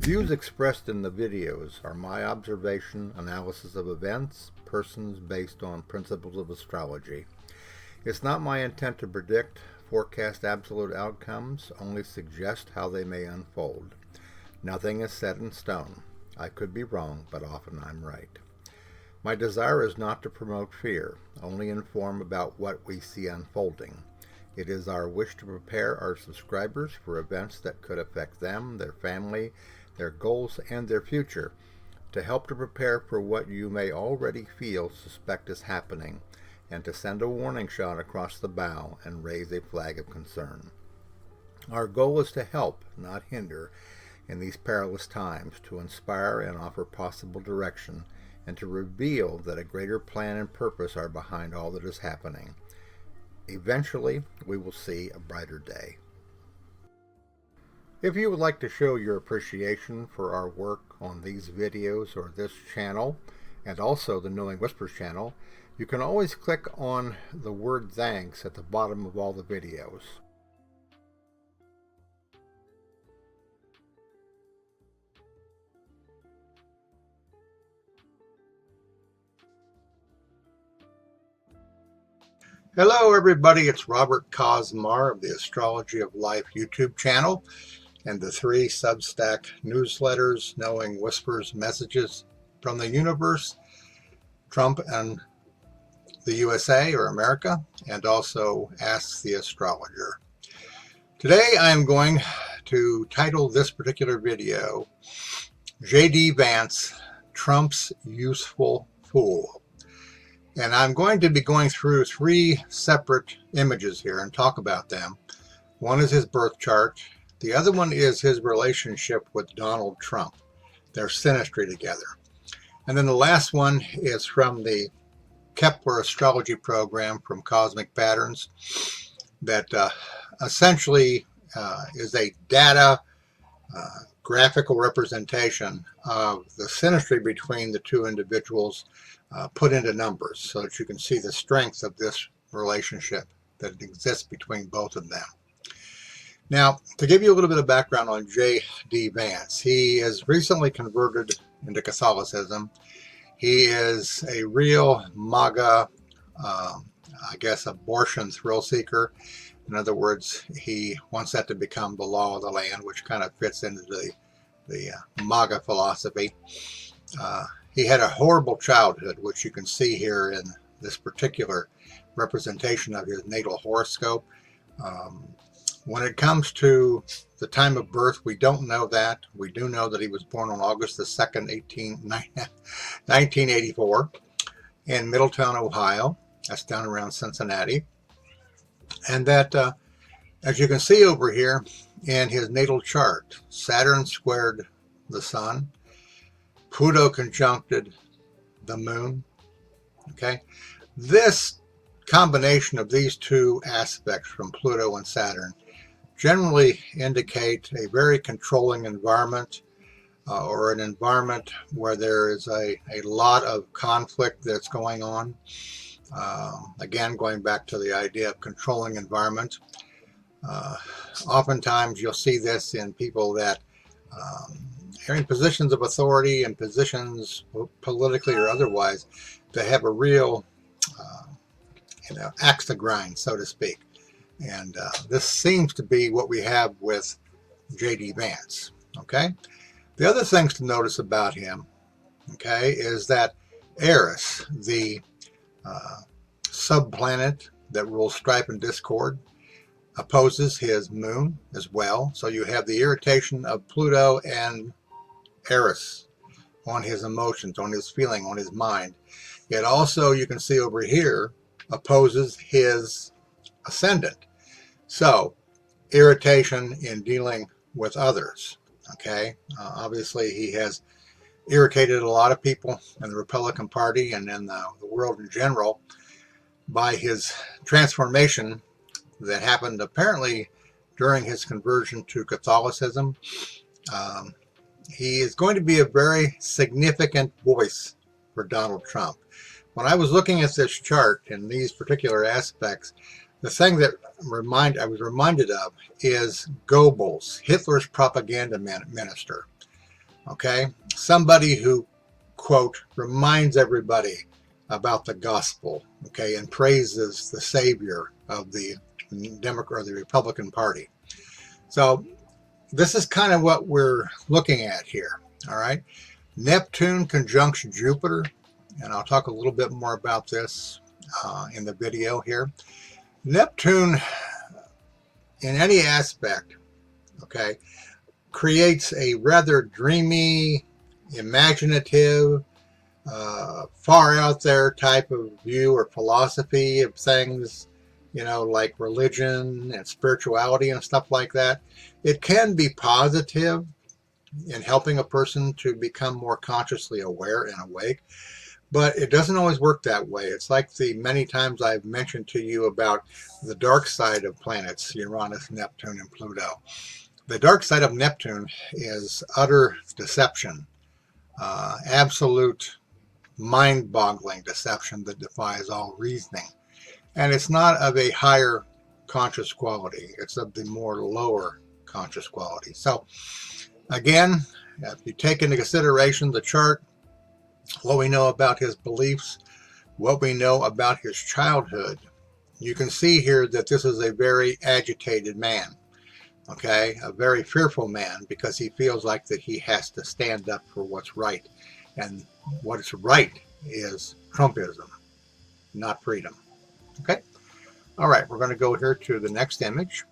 Views expressed in the videos are my observation, analysis of events, persons based on principles of astrology. It's not my intent to predict, forecast absolute outcomes, only suggest how they may unfold. Nothing is set in stone. I could be wrong, but often I'm right. My desire is not to promote fear, only inform about what we see unfolding. It is our wish to prepare our subscribers for events that could affect them, their family, their goals, and their future, to help to prepare for what you may already suspect is happening, and to send a warning shot across the bow and raise a flag of concern. Our goal is to help, not hinder, in these perilous times, to inspire and offer possible direction, and to reveal that a greater plan and purpose are behind all that is happening. Eventually, we will see a brighter day. If you would like to show your appreciation for our work on these videos or this channel, and also the Knowing Whispers channel, you can always click on the word thanks at the bottom of all the videos. Hello everybody, it's Robert Cosmar of the Astrology of Life YouTube channel and the 3 Substack newsletters, Knowing Whispers, Messages from the Universe, Trump and the USA or America, and also Ask the Astrologer. Today I am going to title this particular video, J.D. Vance, Trump's Useful Fool. And I'm going to be going through 3 separate images here and talk about them. One is his birth chart. The other one is his relationship with Donald Trump, their synastry together. And then the last one is from the Kepler astrology program from Cosmic Patterns that essentially is a data graphical representation of the synastry between the 2 individuals put into numbers so that you can see the strength of this relationship that exists between both of them. Now, to give you a little bit of background on J.D. Vance, he is recently converted into Catholicism. He is a real MAGA, I guess, abortion thrill seeker. In other words, he wants that to become the law of the land, which kind of fits into the MAGA philosophy. He had a horrible childhood, which you can see here in this particular representation of his natal horoscope. When it comes to the time of birth, we don't know that. We do know that he was born on August the 2nd, 1984 in Middletown, Ohio. That's down around Cincinnati. And that, as you can see over here in his natal chart, Saturn squared the Sun, Pluto conjuncted the Moon. Okay, this combination of these 2 aspects from Pluto and Saturn generally indicate a very controlling environment or an environment where there is a lot of conflict that's going on. Again, going back to the idea of controlling environment. Oftentimes you'll see this in people that are in positions of authority and positions politically or otherwise that have a real axe to grind, so to speak. And this seems to be what we have with J.D. Vance. Okay. The other things to notice about him, okay, is that Eris, the subplanet that rules strife and discord, opposes his moon as well. So you have the irritation of Pluto and Eris on his emotions, on his feeling, on his mind. Yet also you can see over here opposes his ascendant. So irritation in dealing with others. Okay, obviously he has irritated a lot of people in the Republican Party and in the world in general by his transformation that happened apparently during his conversion to Catholicism. He is going to be a very significant voice for Donald Trump. When I was looking at this chart in these particular aspects, the thing that I was reminded of is Goebbels, Hitler's propaganda minister. Okay, somebody who, quote, reminds everybody about the gospel, okay, and praises the Savior of the Democrat or the Republican Party. So this is kind of what we're looking at here. All right, Neptune conjunction Jupiter, and I'll talk a little bit more about this in the video here. Neptune, in any aspect, okay, creates a rather dreamy, imaginative, far out there type of view or philosophy of things, you know, like religion and spirituality and stuff like that. It can be positive in helping a person to become more consciously aware and awake, but it doesn't always work that way. It's like the many times I've mentioned to you about the dark side of planets, Uranus, Neptune, and Pluto. The dark side of Neptune is utter deception, absolute mind-boggling deception that defies all reasoning. And it's not of a higher conscious quality. It's of the more lower conscious quality. So again, if you take into consideration the chart, what we know about his beliefs, what we know about his childhood, you can see here that this is a very agitated man. Okay, a very fearful man, because he feels like that he has to stand up for what's right. And what's right is Trumpism, not freedom. Okay, all right, we're going to go here to the next image.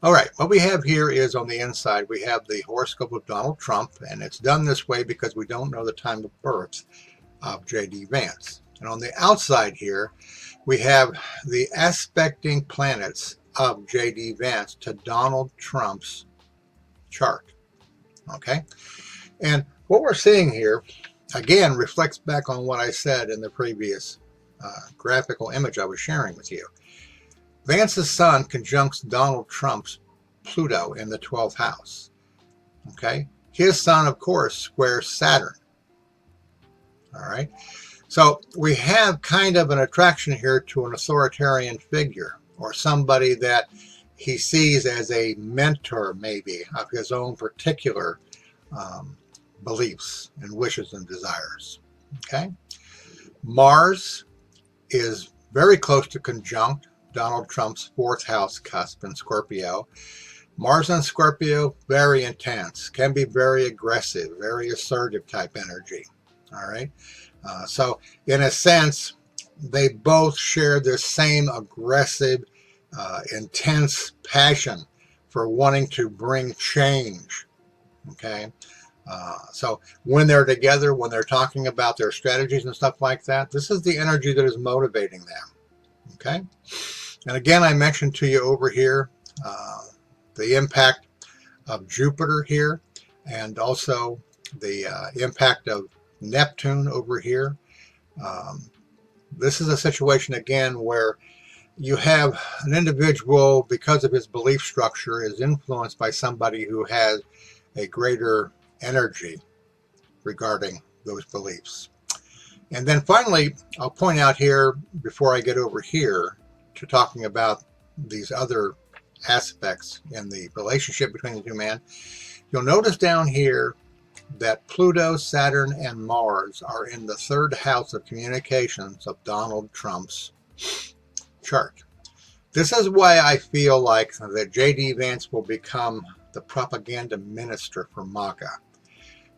All right, what we have here is on the inside, we have the horoscope of Donald Trump, and it's done this way because we don't know the time of birth of J.D. Vance. And on the outside here, we have the aspecting planets of J.D. Vance to Donald Trump's chart. Okay, and what we're seeing here, again, reflects back on what I said in the previous graphical image I was sharing with you. Vance's sun conjuncts Donald Trump's Pluto in the 12th house. Okay, his sun, of course, squares Saturn. All right, so we have kind of an attraction here to an authoritarian figure, or somebody that he sees as a mentor, maybe, of his own particular beliefs and wishes and desires. Okay, Mars is very close to conjunct Donald Trump's 4th house cusp in Scorpio. Mars in Scorpio, very intense, can be very aggressive, very assertive type energy. All right, so in a sense, they both share this same aggressive, intense passion for wanting to bring change. Okay, so when they're together, when they're talking about their strategies and stuff like that, this is the energy that is motivating them. Okay, and again, I mentioned to you over here the impact of Jupiter here, and also the impact of Neptune over here. This is a situation again where you have an individual, because of his belief structure, is influenced by somebody who has a greater energy regarding those beliefs. And then finally, I'll point out here, before I get over here to talking about these other aspects in the relationship between the two men, you'll notice down here that Pluto, Saturn, and Mars are in the 3rd house of communications of Donald Trump's chart. This is why I feel like that J.D. Vance will become the propaganda minister for MAGA,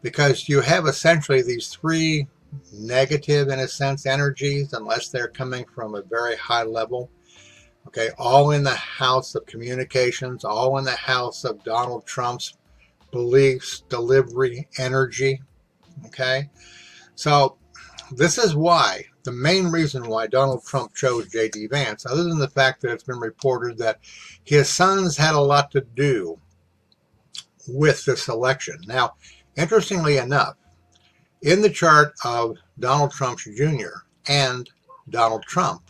because you have essentially these 3 negative, in a sense, energies, unless they're coming from a very high level. Okay, all in the house of communications, all in the house of Donald Trump's beliefs, delivery, energy. Okay, so this is why, the main reason why Donald Trump chose J.D. Vance, other than the fact that it's been reported that his sons had a lot to do with this election. Now, interestingly enough, in the chart of Donald Trump Jr. and Donald Trump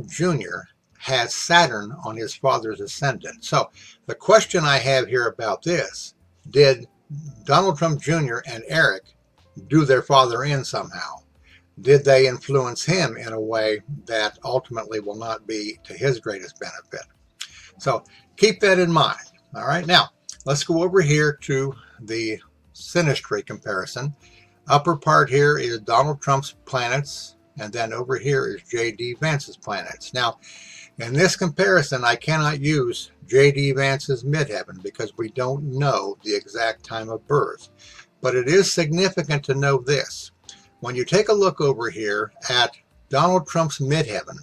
Jr. has Saturn on his father's ascendant. So the question I have here about this, did Donald Trump Jr. and Eric do their father in somehow? Did they influence him in a way that ultimately will not be to his greatest benefit? So keep that in mind. All right, now let's go over here to the synastry comparison. Upper part here is Donald Trump's planets, and then over here is J.D. Vance's planets. Now, in this comparison, I cannot use J.D. Vance's midheaven because we don't know the exact time of birth. But it is significant to know this. When you take a look over here at Donald Trump's midheaven,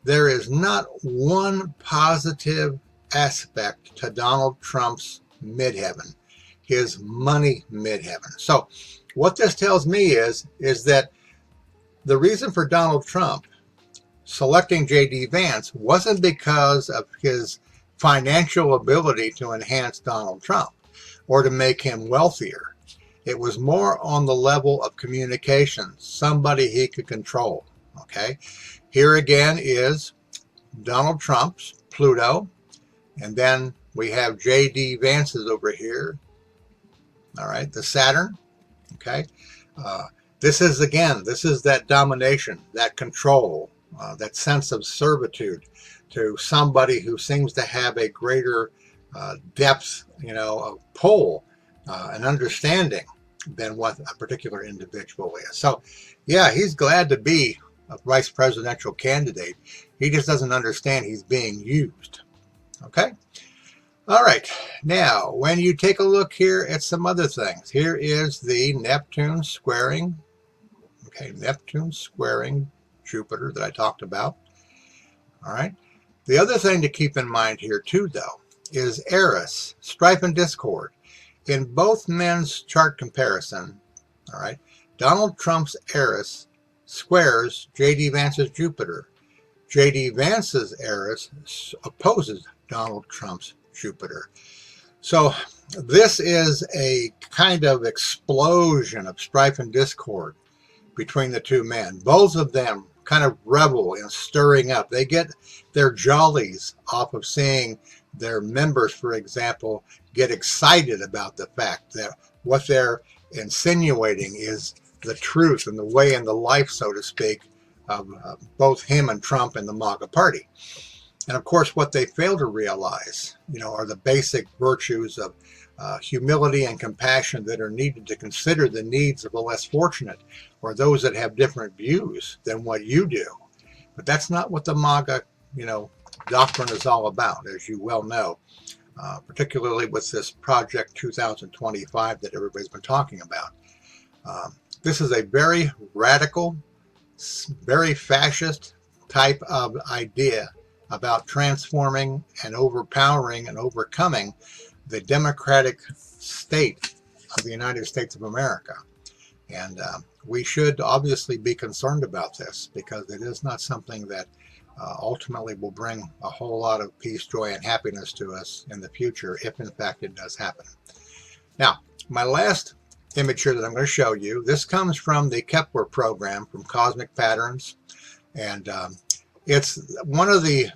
there is not one positive aspect to Donald Trump's midheaven, his money midheaven. So what this tells me is that the reason for Donald Trump selecting J.D. Vance wasn't because of his financial ability to enhance Donald Trump or to make him wealthier. It was more on the level of communication, somebody he could control. Okay, here again is Donald Trump's Pluto, and then we have J.D. Vance's over here. All right, the Saturn. Okay, this is that domination, that control, that sense of servitude to somebody who seems to have a greater depth, of pull and understanding than what a particular individual is. So, yeah, he's glad to be a vice presidential candidate. He just doesn't understand he's being used. Okay? All right. Now, when you take a look here at some other things, here is the Neptune squaring. Okay, Neptune squaring Jupiter that I talked about. All right. The other thing to keep in mind here too, though, is Eris, strife and discord. In both men's chart comparison, all right, Donald Trump's Eris squares J.D. Vance's Jupiter. J.D. Vance's Eris opposes Donald Trump's Jupiter. So this is a kind of explosion of strife and discord between the two men. Both of them kind of revel in stirring up. They get their jollies off of seeing their members, for example, get excited about the fact that what they're insinuating is the truth and the way and the life, so to speak, of both him and Trump and the MAGA party. And of course, what they fail to realize, are the basic virtues of humility and compassion that are needed to consider the needs of the less fortunate or those that have different views than what you do. But that's not what the MAGA, doctrine is all about, as you well know, particularly with this Project 2025 that everybody's been talking about. This is a very radical, very fascist type of idea about transforming and overpowering and overcoming the democratic state of the United States of America. And we should obviously be concerned about this because it is not something that ultimately will bring a whole lot of peace, joy, and happiness to us in the future, if in fact it does happen. Now, my last image here that I'm going to show you, this comes from the Kepler program from Cosmic Patterns, and it's one of the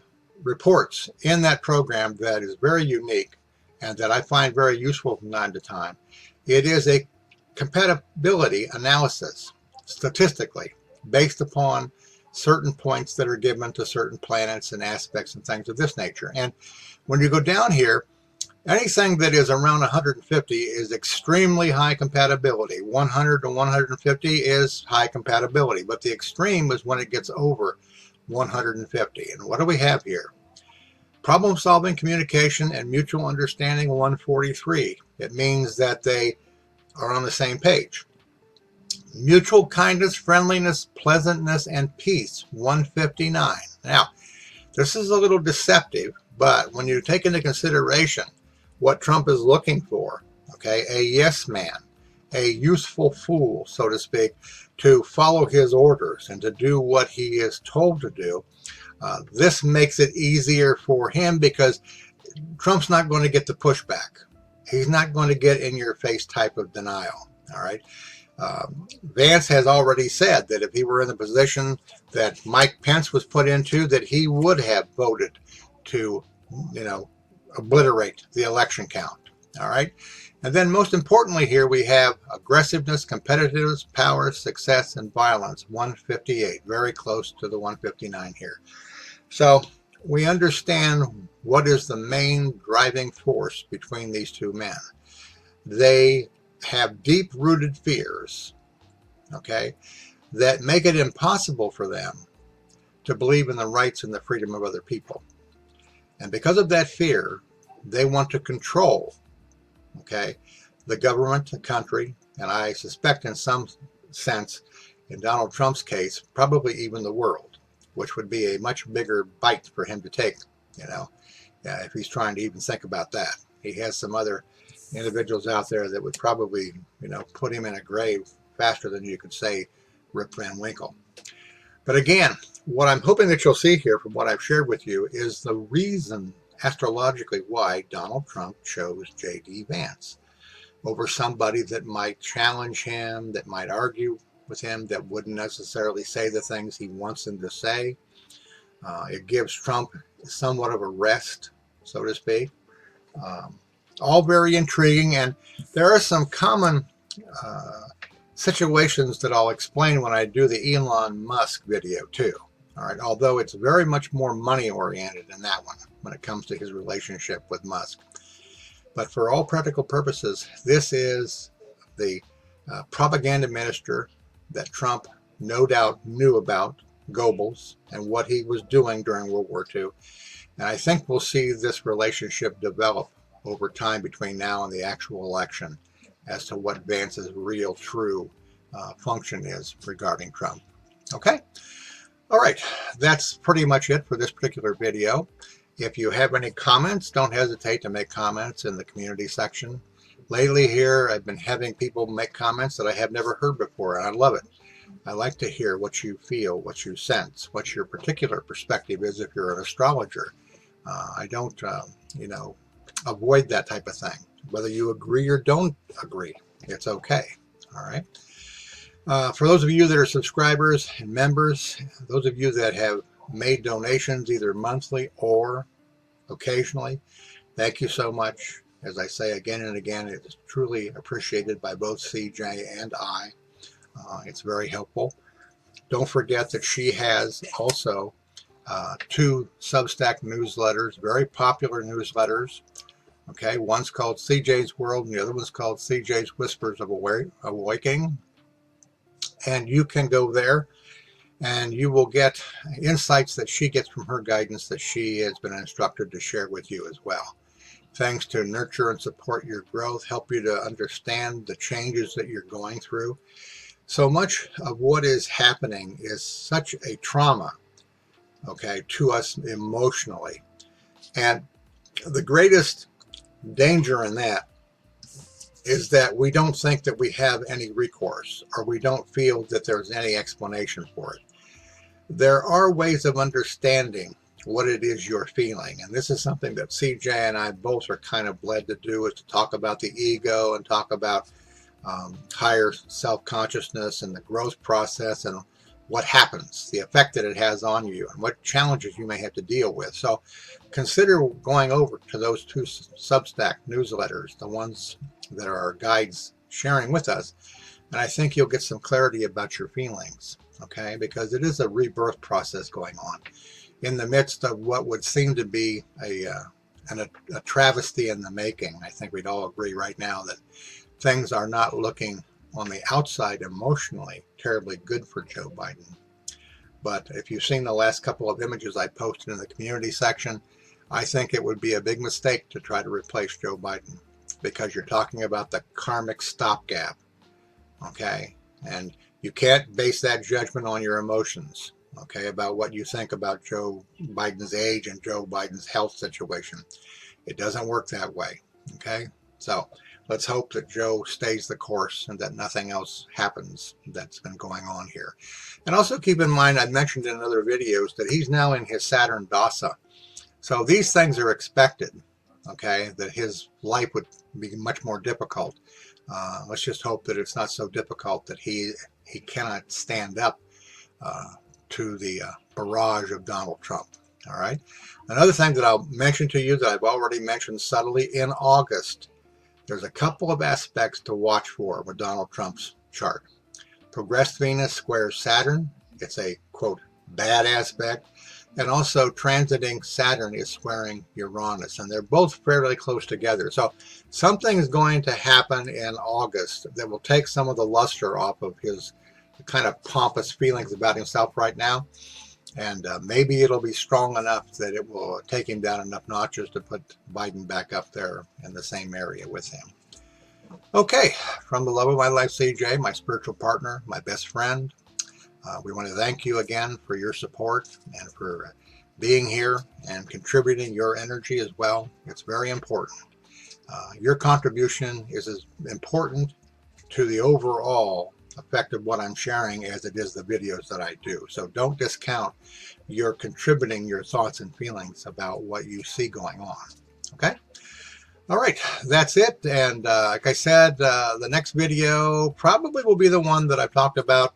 reports in that program that is very unique and that I find very useful from time to time. It is a compatibility analysis, statistically, based upon certain points that are given to certain planets and aspects and things of this nature. And when you go down here, anything that is around 150 is extremely high compatibility. 100 to 150 is high compatibility, but the extreme is when it gets over 150. And what do we have here? Problem solving, communication, and mutual understanding, 143. It means that they are on the same page. Mutual kindness, friendliness, pleasantness, and peace, 159. Now, this is a little deceptive, but when you take into consideration what Trump is looking for, okay, a yes man, a useful fool, so to speak, to follow his orders and to do what he is told to do, this makes it easier for him because Trump's not going to get the pushback. He's not going to get in your face type of denial. All right. Vance has already said that if he were in the position that Mike Pence was put into, that he would have voted to, obliterate the election count. All right. And then most importantly here, we have aggressiveness, competitiveness, power, success, and violence, 158, very close to the 159 here. So we understand what is the main driving force between these two men. they have deep-rooted fears, okay, that make it impossible for them to believe in the rights and the freedom of other people. And because of that fear, they want to control, okay, the government, the country, and I suspect in some sense, in Donald Trump's case, probably even the world, which would be a much bigger bite for him to take, if he's trying to even think about that. He has some other individuals out there that would probably, put him in a grave faster than you could say Rip Van Winkle. But again, what I'm hoping that you'll see here from what I've shared with you is the reason astrologically why Donald Trump chose J.D. Vance over somebody that might challenge him, that might argue with him, that wouldn't necessarily say the things he wants them to say. It gives Trump somewhat of a rest, so to speak. All very intriguing, and there are some common situations that I'll explain when I do the Elon Musk video too. All right, although it's very much more money oriented in that one when it comes to his relationship with Musk. But for all practical purposes, this is the propaganda minister that Trump no doubt knew about, Goebbels, and what he was doing during World War II. And I think we'll see this relationship develop over time between now and the actual election as to what Vance's real, true function is regarding Trump. Okay? All right. That's pretty much it for this particular video. If you have any comments, don't hesitate to make comments in the community section. Lately here, I've been having people make comments that I have never heard before, and I love it. I like to hear what you feel, what you sense, what your particular perspective is if you're an astrologer. I don't, avoid that type of thing. Whether you agree or don't agree, it's okay. All right. For those of you that are subscribers and members, those of you that have made donations either monthly or occasionally, thank you so much. As I say again and again, it is truly appreciated by both CJ and I. It's very helpful. Don't forget that she has also 2 Substack newsletters, very popular newsletters. Okay, one's called CJ's World and the other one's called CJ's Whispers of Awakening. And you can go there and you will get insights that she gets from her guidance that she has been instructed to share with you as well. Things to nurture and support your growth, help you to understand the changes that you're going through. So much of what is happening is such a trauma, okay, to us emotionally. And the greatest danger in that is that we don't think that we have any recourse, or we don't feel that there's any explanation for it. There are ways of understanding what it is you're feeling, and this is something that CJ and I both are kind of bled to do, is to talk about the ego and talk about higher self-consciousness and the growth process and what happens, the effect that it has on you, and what challenges you may have to deal with. So consider going over to those 2 Substack newsletters, the ones that are our guides sharing with us, and I think you'll get some clarity about your feelings, okay? Because it is a rebirth process going on in the midst of what would seem to be a travesty in the making. I think we'd all agree right now that things are not looking on the outside emotionally terribly good for Joe Biden. But if you've seen the last couple of images I posted in the community section, I think it would be a big mistake to try to replace Joe Biden, because you're talking about the karmic stopgap, okay? And you can't base that judgment on your emotions, okay, about what you think about Joe Biden's age and Joe Biden's health situation. It doesn't work that way, okay? So let's hope that Joe stays the course and that nothing else happens that's been going on here. And also keep in mind, I mentioned in other videos that he's now in his Saturn Dasa. So these things are expected, okay, that his life would be much more difficult. Let's just hope that it's not so difficult that he cannot stand up to the barrage of Donald Trump. All right. Another thing that I'll mention to you that I've already mentioned subtly, in August, there's a couple of aspects to watch for with Donald Trump's chart. Progressed Venus squares Saturn. It's a, quote, bad aspect. And also transiting Saturn is squaring Uranus, and they're both fairly close together. So something is going to happen in August that will take some of the luster off of his kind of pompous feelings about himself right now. And maybe it'll be strong enough that it will take him down enough notches to put Biden back up there in the same area with him. Okay, from the love of my life, CJ, my spiritual partner, my best friend, we want to thank you again for your support and for being here and contributing your energy as well. It's very important. Your contribution is as important to the overall effect of what I'm sharing as it is the videos that I do. So don't discount your contributing your thoughts and feelings about what you see going on. Okay? All right, that's it. And like I said, the next video probably will be the one that I've talked about,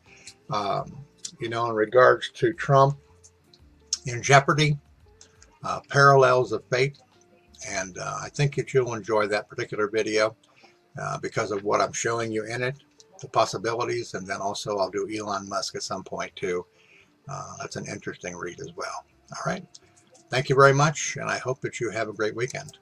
in regards to Trump in jeopardy, parallels of fate. And I think that you'll enjoy that particular video because of what I'm showing you in it, the possibilities, and then also I'll do Elon Musk at some point too. That's an interesting read as well. All right. Thank you very much, and I hope that you have a great weekend.